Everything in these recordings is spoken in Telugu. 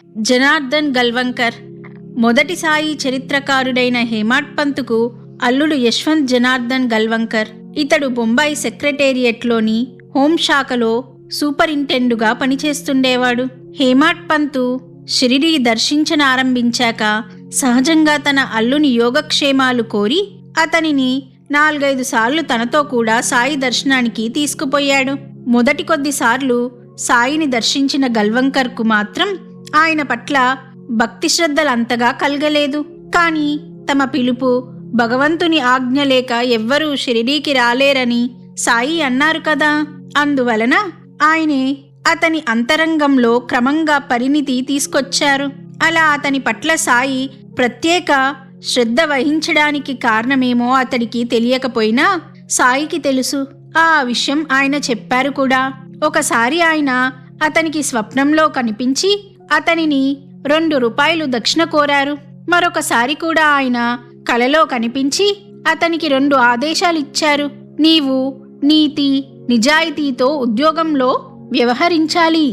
జనార్దన్ గల్వంకర్. మొదటి సాయి చరిత్రకారుడైన హేమాడ్ పంత్కు అల్లుడు యశ్వంత్ జనార్దన్ గల్వంకర్. ఇతడు బొంబాయి సెక్రటేరియట్లోని హోంశాఖలో సూపరింటెండుగా పనిచేస్తుండేవాడు. హేమాడ్ పంతు షిరిడీ దర్శించనారంభించాక సహజంగా తన అల్లుని యోగక్షేమాలు కోరి అతనిని 4-5 సార్లు తనతో కూడా సాయి దర్శనానికి తీసుకుపోయాడు. మొదటి కొద్దిసార్లు సాయిని దర్శించిన గల్వంకర్కు మాత్రం ఆయన పట్ల భక్తి శ్రద్ధలంతగా కలగలేదు. కాని తమ పిలుపు, భగవంతుని ఆజ్ఞ లేక ఎవ్వరూ షిరిడీకి రాలేరని సాయి అన్నారు కదా. అందువలన ఆయనే అతని అంతరంగంలో క్రమంగా పరిణితి తీసుకొచ్చారు. అలా అతని పట్ల సాయి ప్రత్యేక శ్రద్ధ వహించడానికి కారణమేమో అతడికి తెలియకపోయినా సాయికి తెలుసు. ఆ విషయం ఆయన చెప్పారు కూడా. ఒకసారి ఆయన అతనికి స్వప్నంలో కనిపించి అతనిని 2 రూపాయలు దక్షిణ కోరారు. మరొకసారి కూడా ఆయన కలలో కనిపించి అతనికి 2 ఆదేశాలిచ్చారు. నీవు నీతి నిజాయితీతో ఉద్యోగంలో వ్యవహరించాలి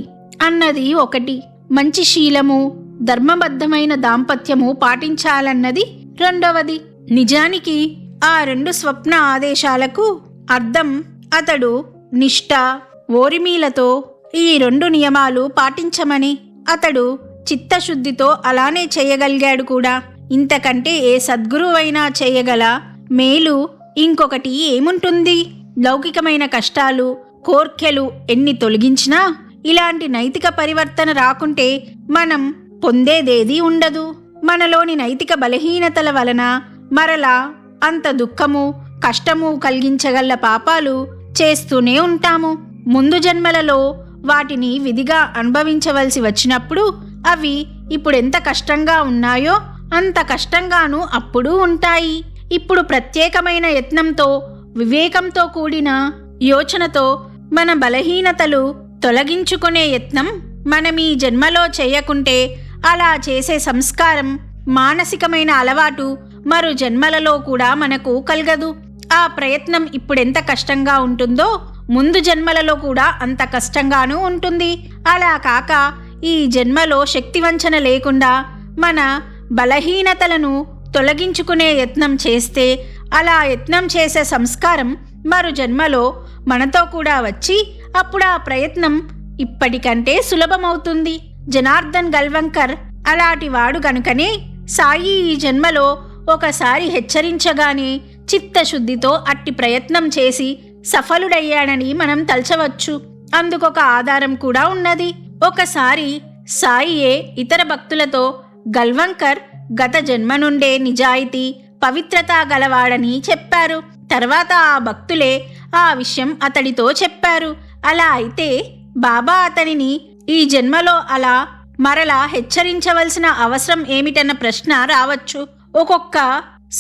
అన్నది ఒకటి, మంచి శీలము ధర్మబద్ధమైన దాంపత్యము పాటించాలన్నది రెండవది. నిజానికి ఆ 2 స్వప్న ఆదేశాలకు అర్థం అతడు నిష్ఠ, ఓరిమీలతో ఈ 2 నియమాలు పాటించమని. అతడు చిత్తశుద్ధితో అలానే చేయగలిగాడు కూడా. ఇంతకంటే ఏ సద్గురువైనా చేయగల మేలు ఇంకొకటి ఏముంటుంది? లౌకికమైన కష్టాలు, కోర్కెలు ఎన్ని తొలగించినా ఇలాంటి నైతిక పరివర్తన రాకుంటే మనం పొందేదేదీ ఉండదు. మనలోని నైతిక బలహీనతల వలన మరలా అంత దుఃఖము, కష్టము కలిగించగల పాపాలు చేస్తూనే ఉంటాము. ముందు జన్మలలో వాటిని విధిగా అనుభవించవలసి వచ్చినప్పుడు అవి ఇప్పుడెంత కష్టంగా ఉన్నాయో అంత కష్టంగానూ అప్పుడు ఉంటాయి. ఇప్పుడు ప్రత్యేకమైన యత్నంతో, వివేకంతో కూడిన యోచనతో మన బలహీనతలు తొలగించుకునే యత్నం మనమీ జన్మలో చేయకుంటే అలా చేసే సంస్కారం, మానసికమైన అలవాటు మరు జన్మలలో కూడా మనకు కలగదు. ఆ ప్రయత్నం ఇప్పుడెంత కష్టంగా ఉంటుందో ముందు జన్మలలో కూడా అంత కష్టంగానూ ఉంటుంది. అలా కాక ఈ జన్మలో శక్తివంచన లేకుండా మన బలహీనతలను తొలగించుకునే యత్నం చేస్తే అలా యత్నం చేసే సంస్కారం మరు జన్మలో మనతో కూడా వచ్చి అప్పుడు ఆ ప్రయత్నం ఇప్పటికంటే సులభమవుతుంది. జనార్దన్ గల్వంకర్ అలాంటివాడు గనుకనే సాయి ఈ జన్మలో ఒకసారి హెచ్చరించగానే చిత్తశుద్ధితో అట్టి ప్రయత్నం చేసి సఫలుడయ్యాడని మనం తలచవచ్చు. అందుకొక ఆధారం కూడా ఉన్నది. ఒకసారి సాయియే ఇతర భక్తులతో గల్వంకర్ గత జన్మ నుండే నిజాయితీ, పవిత్రత గలవాడని చెప్పారు. తర్వాత ఆ భక్తులే ఆ విషయం అతడితో చెప్పారు. అలా అయితే బాబా అతనిని ఈ జన్మలో అలా మరలా హెచ్చరించవలసిన అవసరం ఏమిటన్న ప్రశ్న రావచ్చు. ఒక్కొక్క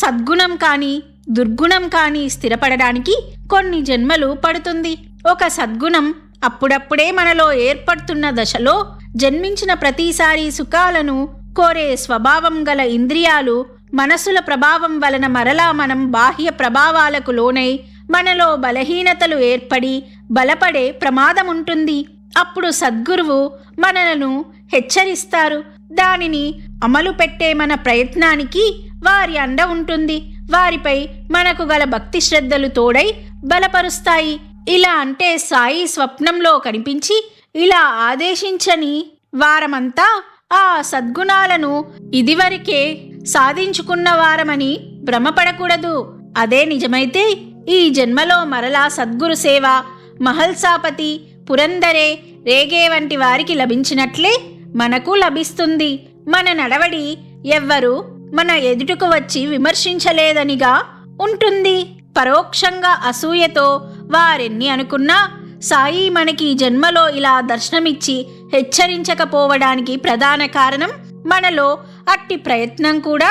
సద్గుణం కానీ దుర్గుణం కానీ స్థిరపడడానికి కొన్ని జన్మలు పడుతుంది. ఒక సద్గుణం అప్పుడప్పుడే మనలో ఏర్పడుతున్న దశలో జన్మించిన ప్రతిసారి సుఖాలను కోరే స్వభావం గల ఇంద్రియాలు, మనసుల ప్రభావం వలన మరలా మనం బాహ్య ప్రభావాలకు లోనై మనలో బలహీనతలు ఏర్పడి బలపడే ప్రమాదం ఉంటుంది. అప్పుడు సద్గురువు మనలను హెచ్చరిస్తారు. దానిని అమలు పెట్టే మన ప్రయత్నానికి వారి అండ ఉంటుంది. వారిపై మనకు గల భక్తి శ్రద్ధలు తోడై బలపరుస్తాయి. ఇలా అంటే సాయి స్వప్నంలో కనిపించి ఇలా ఆదేశించని వారమంతా ఆ సద్గుణాలను ఇదివరకే సాధించుకున్న వారమని భ్రమపడకూడదు. అదే నిజమైతే ఈ జన్మలో మరలా సద్గురు సేవ మహల్సాపతి, పురందరే, రేగే వంటి వారికి లభించినట్లే మనకు లభిస్తుంది. మన నడవడి ఎవ్వరూ మన ఎదుటకు వచ్చి విమర్శించలేదనిగా ఉంటుంది. పరోక్షంగా అసూయతో వారెన్ని అనుకున్నా సాయి మనకి జన్మలో ఇలా దర్శనమిచ్చి హెచ్చరించకపోవడానికి ప్రధాన కారణం మనలో అట్టి ప్రయత్నం కూడా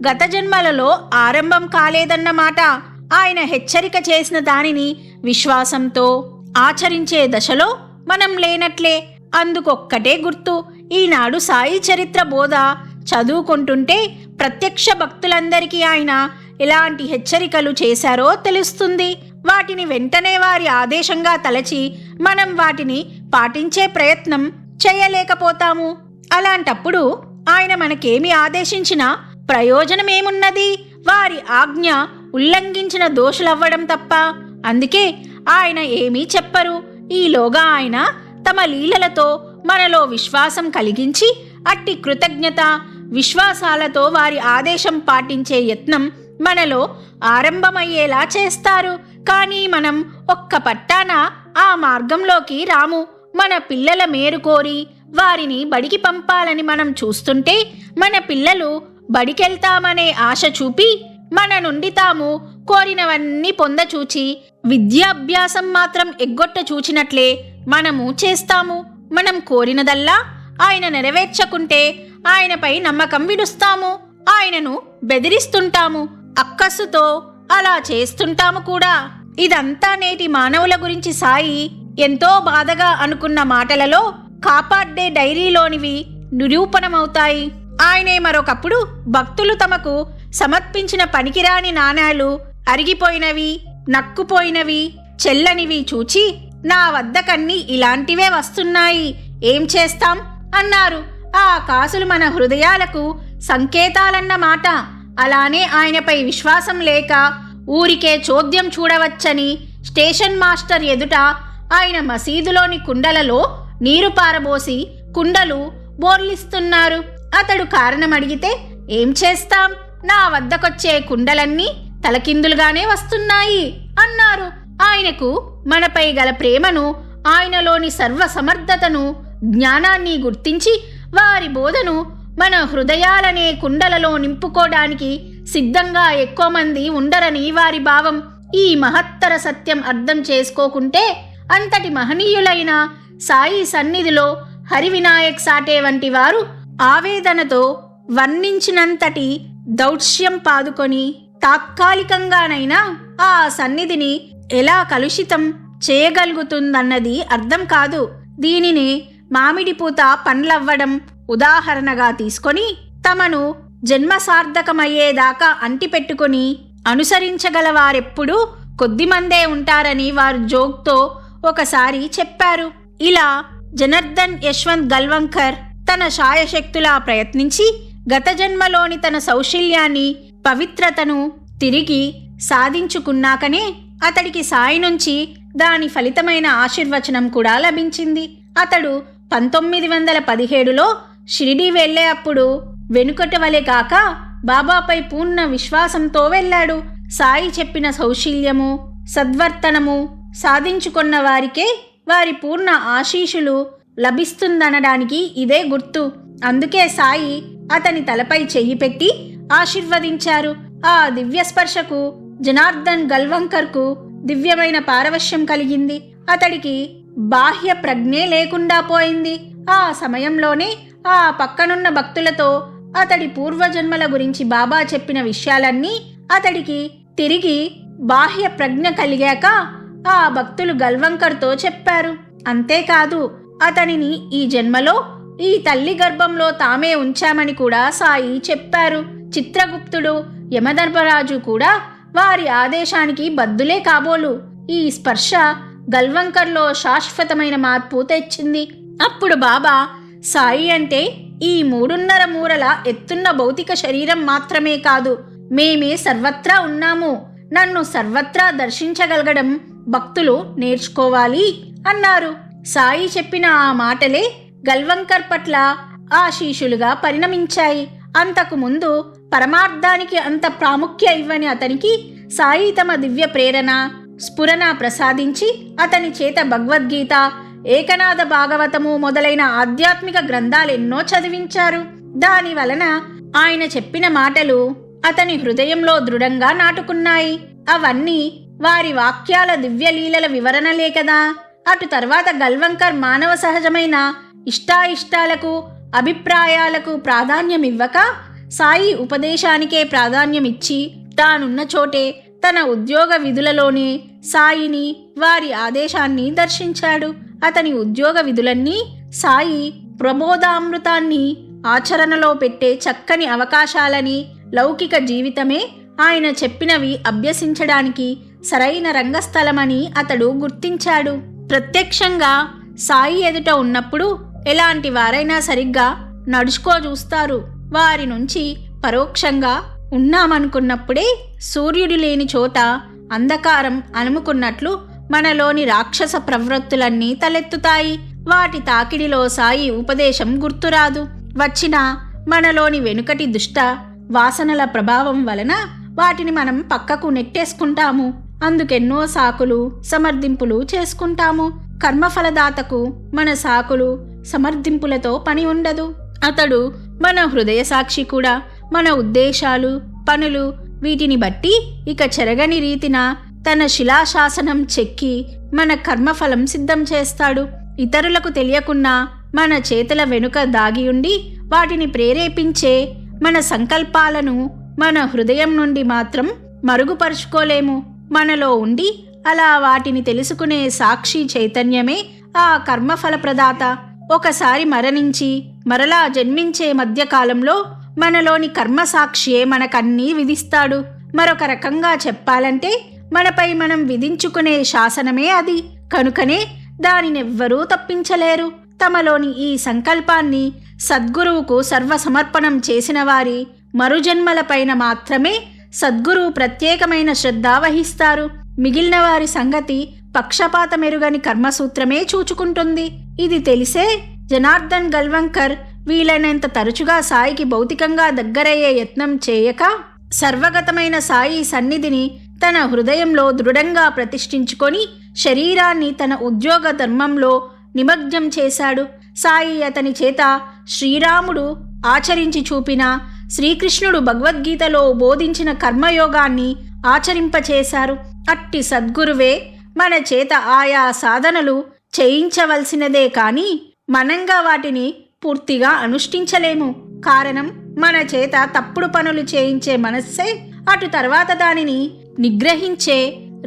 గత జన్మలలో ఆరంభం కాలేదన్నమాట. ఆయన హెచ్చరిక చేసిన దానిని విశ్వాసంతో ఆచరించే దశలో మనం లేనట్లే. అందుకొక్కటే గుర్తు. ఈనాడు సాయి చరిత్ర బోధ చదువుకుంటుంటే ప్రత్యక్ష భక్తులందరికీ ఆయన ఎలాంటి హెచ్చరికలు చేశారో తెలుస్తుంది. వాటిని వెంటనే వారి ఆదేశంగా తలచి మనం వాటిని పాటించే ప్రయత్నం చేయలేకపోతాము. అలాంటప్పుడు ఆయన మనకేమి ఆదేశించినా ప్రయోజనమేమున్నది? వారి ఆజ్ఞ ఉల్లంఘించిన దోషులవ్వడం తప్ప. అందుకే ఆయన ఏమీ చెప్పరు. ఈలోగా ఆయన తమ లీలలతో మనలో విశ్వాసం కలిగించి అట్టి కృతజ్ఞత విశ్వాసాలతో వారి ఆదేశం పాటించే యత్నం మనలో ఆరంభమయ్యేలా చేస్తారు. కానీ మనం ఒక్క పట్టాన ఆ మార్గంలోకి రాము. మన పిల్లల మేలు కోరి వారిని బడికి పంపాలని మనం చూస్తుంటే మన పిల్లలు బడికెళ్తామనే ఆశ చూపి మన నుండి తాము కోరినవన్నీ పొందచూచి విద్యాభ్యాసం మాత్రం ఎగ్గొట్ట చూచినట్లే మనము చేస్తాము. మనం కోరినదల్లా ఆయన నెరవేర్చకుంటే ఆయనపై నమ్మకం విడుస్తాము. ఆయనను బెదిరిస్తుంటాము. అక్కస్సుతో అలా చేస్తుంటాము కూడా. ఇదంతా నేటి మానవుల గురించి సాయి ఎంతో బాధగా అనుకున్న మాటలలో కాపాడ్డే డైరీలోనివి నిరూపణమవుతాయి. ఆయనే మరొకప్పుడు భక్తులు తమకు సమర్పించిన పనికిరాని నాణాలు అరిగిపోయినవి, నక్కుపోయినవి, చెల్లనివి చూచి నా వద్దకన్నీ ఇలాంటివే వస్తున్నాయి, ఏం చేస్తాం అన్నారు. ఆ కాసులు మన హృదయాలకు సంకేతాలన్నమాట. అలానే ఆయనపై విశ్వాసం లేక ఊరికే చోద్యం చూడవచ్చని స్టేషన్ మాస్టర్ ఎదుట ఆయన మసీదులోని కుండలలో నీరు పారబోసి కుండలు బోర్లిస్తున్నారు. అతడు కారణం అడిగితే ఏం చేస్తాం, నా వద్దకొచ్చే కుండలన్నీ తలకిందులుగానే వస్తున్నాయి అన్నారు. ఆయనకు మనపై గల ప్రేమను, ఆయనలోని సర్వసమర్థతను, జ్ఞానాన్ని గుర్తించి వారి బోధను మన హృదయాలనే కుండలలో నింపుకోవడానికి సిద్ధంగా ఎక్కువ మంది ఉండరని వారి భావం. ఈ మహత్తర సత్యం అర్థం చేసుకోకుంటే అంతటి మహనీయులైన సాయి సన్నిధిలో హరివినాయక్ సాటే వంటి వారు ఆవేదనతో వర్ణించినంతటి దౌత్స్యం పాదుకొని తాత్కాలికంగానైనా ఆ సన్నిధిని ఎలా కలుషితం చేయగలుగుతుందన్నది అర్థం కాదు. దీనినే మామిడిపూత పండ్లవ్వడం ఉదాహరణగా తీసుకొని తమను జన్మ సార్థకమయ్యేదాకా అంటిపెట్టుకుని అనుసరించగల వారెప్పుడూ కొద్దిమందే ఉంటారని వారు జోక్తో ఒకసారి చెప్పారు. ఇలా జనార్దన్ యశ్వంత్ గల్వంకర్ తన శాయశక్తులా ప్రయత్నించి గత జన్మలోని తన సౌశల్యాన్ని, పవిత్రతను తిరిగి సాధించుకున్నాకనే అతడికి సాయి నుంచి దాని ఫలితమైన ఆశీర్వచనం కూడా లభించింది. అతడు 1917లో షిరిడీ వెళ్లే అప్పుడు వెనుకటి వలె కాక బాబాపై పూర్ణ విశ్వాసంతో వెళ్ళాడు. సాయి చెప్పిన సౌశల్యము, సద్వర్తనము సాధించుకున్న వారికే వారి పూర్ణ ఆశీషులు లభిస్తుందనడానికి ఇదే గుర్తు. అందుకే సాయి అతని తలపై చెయ్యి పెట్టి ఆశీర్వదించారు. ఆ దివ్య స్పర్శకు జనార్దన్ గల్వంకర్కు దివ్యమైన పారవశ్యం కలిగింది. అతడికి బాహ్య ప్రజ్ఞే లేకుండా పోయింది. ఆ సమయంలోనే ఆ పక్కనున్న భక్తులతో అతడి పూర్వజన్మల గురించి బాబా చెప్పిన విషయాలన్నీ అతడికి తిరిగి బాహ్య ప్రజ్ఞ కలిగాక ఆ భక్తులు గల్వంకర్తో చెప్పారు. అంతేకాదు, అతనిని ఈ జన్మలో ఈ తల్లి గర్భంలో తామే ఉంచామని కూడా సాయి చెప్పారు. చిత్రగుప్తుడు, యమధర్మరాజు కూడా వారి ఆదేశానికి బద్దులే కాబోలు. ఈ స్పర్శ గల్వంకర్లో శాశ్వతమైన మార్పు తెచ్చింది. అప్పుడు బాబా సాయి అంటే ఈ 3.5 మూరల ఎత్తున్న భౌతిక శరీరం మాత్రమే కాదు, మేమే సర్వత్రా ఉన్నాము. నన్ను సర్వత్రా దర్శించగలగడం భక్తులు నేర్చుకోవాలి అన్నారు. సాయి చెప్పిన ఆ మాటలే గల్వంకర్ పట్ల ఆశీషులుగా పరిణమించాయి. అంతకు ముందు పరమార్థానికి అంత ప్రాముఖ్య ఇవ్వని అతనికి సాయి తమ దివ్య ప్రేరణ, స్ఫురణ ప్రసాదించి అతని చేత భగవద్గీత, ఏకనాథ భాగవతము మొదలైన ఆధ్యాత్మిక గ్రంథాలెన్నో చదివించారు. దాని వలన ఆయన చెప్పిన మాటలు అతని హృదయంలో దృఢంగా నాటుకున్నాయి. అవన్నీ వారి వాక్యాల దివ్యలీలల వివరణలే కదా. అటు తర్వాత గల్వంకర్ మానవ సహజమైన ఇష్టాయిష్టాలకు, అభిప్రాయాలకు ప్రాధాన్యమివ్వక సాయి ఉపదేశానికే ప్రాధాన్యమిచ్చి తానున్న చోటే తన ఉద్యోగ విధులలోనే సాయిని, వారి ఆదేశాన్ని దర్శించాడు. అతని ఉద్యోగ విధులన్నీ సాయి ప్రబోధామృతాన్ని ఆచరణలో పెట్టే చక్కని అవకాశాలని, లౌకిక జీవితమే ఆయన చెప్పినవి అభ్యసించడానికి సరైన రంగస్థలమని అతడు గుర్తించాడు. ప్రత్యక్షంగా సాయి ఎదుట ఉన్నప్పుడు ఎలాంటి వారైనా సరిగ్గా నడుచుకో చూస్తారు. వారి నుంచి పరోక్షంగా ఉన్నామనుకున్నప్పుడే సూర్యుడు లేని చోట అంధకారం అలుముకున్నట్లు మనలోని రాక్షస ప్రవృత్తులన్నీ తలెత్తుతాయి. వాటి తాకిడిలో సాయి ఉపదేశం గుర్తురాదు. వచ్చిన మనలోని వెనుకటి దుష్ట వాసనల ప్రభావం వలన వాటిని మనం పక్కకు నెట్టేసుకుంటాము. అందుకెన్నో సాకులు సమర్థింపులు చేసుకుంటాము. కర్మఫలదాతకు మన సాకులు సమర్థింపులతో పని ఉండదు. అతడు మన హృదయ సాక్షి కూడా. మన ఉద్దేశాలు, పనులు వీటిని బట్టి ఇక చెరగని రీతిన తన శిలాశాసనం చెక్కి మన కర్మఫలం సిద్ధం చేస్తాడు. ఇతరులకు తెలియకున్నా మన చేతుల వెనుక దాగియుండి వాటిని ప్రేరేపించే మన సంకల్పాలను మన హృదయం నుండి మాత్రం మరుగుపరుచుకోలేము. మనలో ఉండి అలా వాటిని తెలుసుకునే సాక్షి చైతన్యమే ఆ కర్మఫల ప్రదాత. ఒకసారి మరణించి మరలా జన్మించే మధ్యకాలంలో మనలోని కర్మసాక్షియే మనకన్నీ విధిస్తాడు. మరొక రకంగా చెప్పాలంటే మనపై మనం విధించుకునే శాసనమే అది. కనుకనే దానినెవ్వరూ తప్పించలేరు. తమలోని ఈ సంకల్పాన్ని సద్గురువుకు సర్వసమర్పణం చేసిన వారి మరుజన్మలపైన మాత్రమే సద్గురువు ప్రత్యేకమైన శ్రద్ధ వహిస్తారు. మిగిలిన వారి సంగతి పక్షపాతమెరుగని కర్మసూత్రమే చూచుకుంటుంది. ఇది తెలిసే జనార్దన్ గల్వంకర్ వీలైనంత తరచుగా సాయికి భౌతికంగా దగ్గరయ్యే యత్నం చేయక సర్వగతమైన సాయి సన్నిధిని తన హృదయంలో దృఢంగా ప్రతిష్ఠించుకొని శరీరాన్ని తన ఉద్యోగ ధర్మంలో నిమగ్నం చేశాడు. సాయి అతని చేత శ్రీరాముడు ఆచరించి చూపిన, శ్రీకృష్ణుడు భగవద్గీతలో బోధించిన కర్మయోగాన్ని ఆచరింపచేశారు. అట్టి సద్గురువే మన చేత ఆయా సాధనలు చేయించవలసినదే కాని మనంగా వాటిని పూర్తిగా అనుష్ఠించలేము. కారణం, మన చేత తప్పుడు పనులు చేయించే మనస్సే అటు తర్వాత దానిని నిగ్రహించే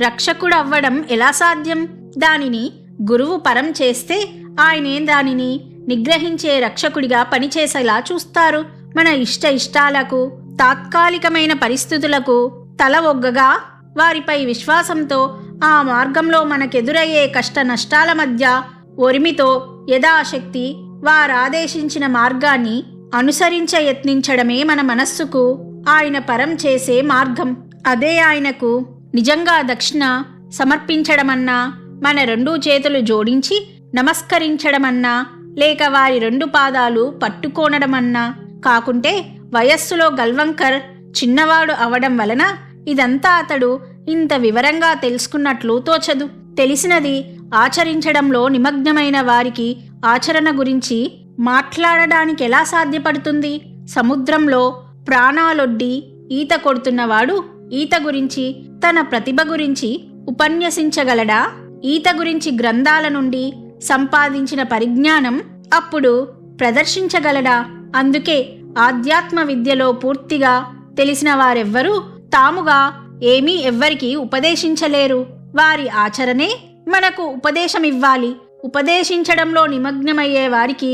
రక్షకుడవ్వడం ఎలా సాధ్యం? దానిని గురువు పరం చేస్తే ఆయనే దానిని నిగ్రహించే రక్షకుడిగా పనిచేసేలా చూస్తారు. మన ఇష్టాలకు, తాత్కాలికమైన పరిస్థితులకు తల ఒగ్గగా వారిపై విశ్వాసంతో ఆ మార్గంలో మనకెదురయ్యే కష్ట నష్టాల మధ్య ఒరిమితో యథాశక్తి వారాదేశించిన మార్గాన్ని అనుసరించ యత్నించడమే మన మనస్సుకు ఆయన పరం చేసే మార్గం. అదే ఆయనకు నిజంగా దక్షిణ సమర్పించడమన్నా, మన 2 చేతులు జోడించి నమస్కరించడమన్నా, లేక వారి 2 పాదాలు పట్టుకోనడమన్నా కాకుంటే వయస్సులో గల్వంకర్ చిన్నవాడు అవడం వలన ఇదంతా అతడు ఇంత వివరంగా తెలుసుకున్నట్లు తోచదు. తెలిసినది ఆచరించడంలో నిమగ్నమైన వారికి ఆచరణ గురించి మాట్లాడడానికి ఎలా సాధ్యపడుతుంది? సముద్రంలో ప్రాణాలొడ్డి ఈత కొడుతున్నవాడు ఈత గురించి, తన ప్రతిభ గురించి ఉపన్యసించగలడా? ఈత గురించి గ్రంథాల నుండి సంపాదించిన పరిజ్ఞానం అప్పుడు ప్రదర్శించగలడా? అందుకే ఆధ్యాత్మ విద్యలో పూర్తిగా తెలిసిన వారెవ్వరూ తాముగా ఏమీ ఎవ్వరికీ ఉపదేశించలేరు. వారి ఆచరణే మనకు ఉపదేశమివ్వాలి. ఉపదేశించడంలో నిమగ్నమయ్యే వారికి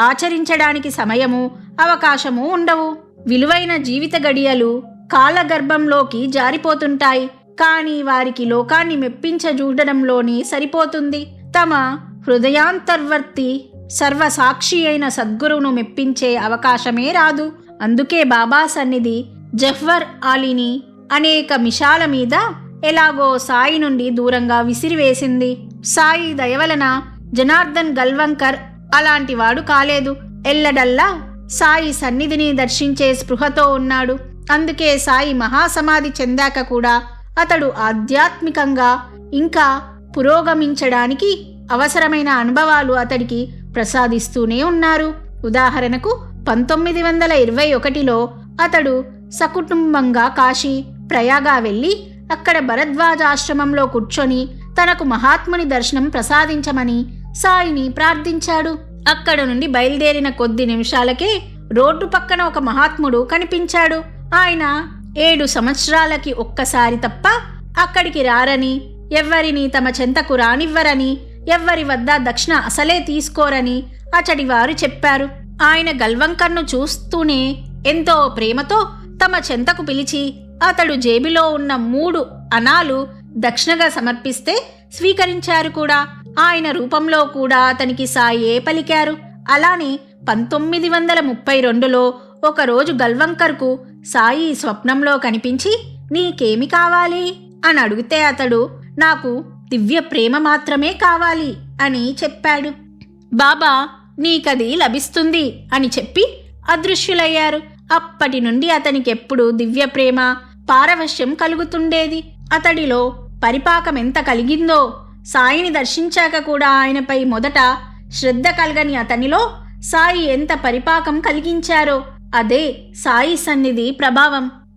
ఆచరించడానికి సమయము, అవకాశము ఉండవు. విలువైన జీవిత గడియలు కాలగర్భంలోకి జారిపోతుంటాయి. కానీ వారికి లోకాన్ని మెప్పించజూడడంలోనే సరిపోతుంది. తమ హృదయాంతర్వర్తి సర్వసాక్షి అయిన సద్గురువును మెప్పించే అవకాశమే రాదు. అందుకే బాబా సన్నిధి జఫ్వర్ ఆలీని అనేక మిషాల మీద ఎలాగో సాయి నుండి దూరంగా విసిరివేసింది. సాయి దయవలన జనార్దన్ గల్వంకర్ అలాంటివాడు కాలేదు. ఎల్లడల్లా సాయి సన్నిధిని దర్శించే స్పృహతో ఉన్నాడు. అందుకే సాయి మహాసమాధి చెందాక కూడా అతడు ఆధ్యాత్మికంగా ఇంకా పురోగమించడానికి అవసరమైన అనుభవాలు అతడికి ప్రసాదిస్తూనే ఉన్నారు. ఉదాహరణకు 1921లో అతడు సకుటుంబంగా కాశీ, ప్రయాగ వెళ్ళి అక్కడ భరద్వాజాశ్రమంలో కూర్చొని తనకు మహాత్ముని దర్శనం ప్రసాదించమని సాయిని ప్రార్థించాడు. అక్కడ నుండి బయలుదేరిన కొద్ది నిమిషాలకే రోడ్డు పక్కన ఒక మహాత్ముడు కనిపించాడు. ఆయన 7 సంవత్సరాలకి ఒక్కసారి తప్ప అక్కడికి రారని, ఎవ్వరిని తమ చెంతకు రానివ్వరని, ఎవ్వరి వద్ద దక్షిణ అసలే తీసుకోరని అచడివారు చెప్పారు. ఆయన గల్వంకర్ను చూస్తూనే ఎంతో ప్రేమతో తమ చెంతకు పిలిచి అతడు జేబులో ఉన్న 3 అనాలు దక్షిణగా సమర్పిస్తే స్వీకరించారు కూడా. ఆయన రూపంలో కూడా అతనికి సాయే పలికారు. అలానే 1932లో ఒకరోజు గల్వంకర్కు సాయి స్వప్నంలో కనిపించి నీకేమి కావాలి అని అడిగితే అతడు నాకు దివ్య ప్రేమ మాత్రమే కావాలి అని చెప్పాడు. బాబా నీకది లభిస్తుంది అని చెప్పి అదృశ్యులయ్యారు. అప్పటి నుండి అతనికెప్పుడు దివ్య ప్రేమ పారవశ్యం కలుగుతుండేది. అతడిలో పరిపాకం ఎంత కలిగిందో, సాయిని దర్శించాక కూడా ఆయనపై మొదట శ్రద్ధ కలగని అతనిలో సాయి ఎంత పరిపాకం కలిగించారో అదే సాయి సన్నిధి ప్రభావం.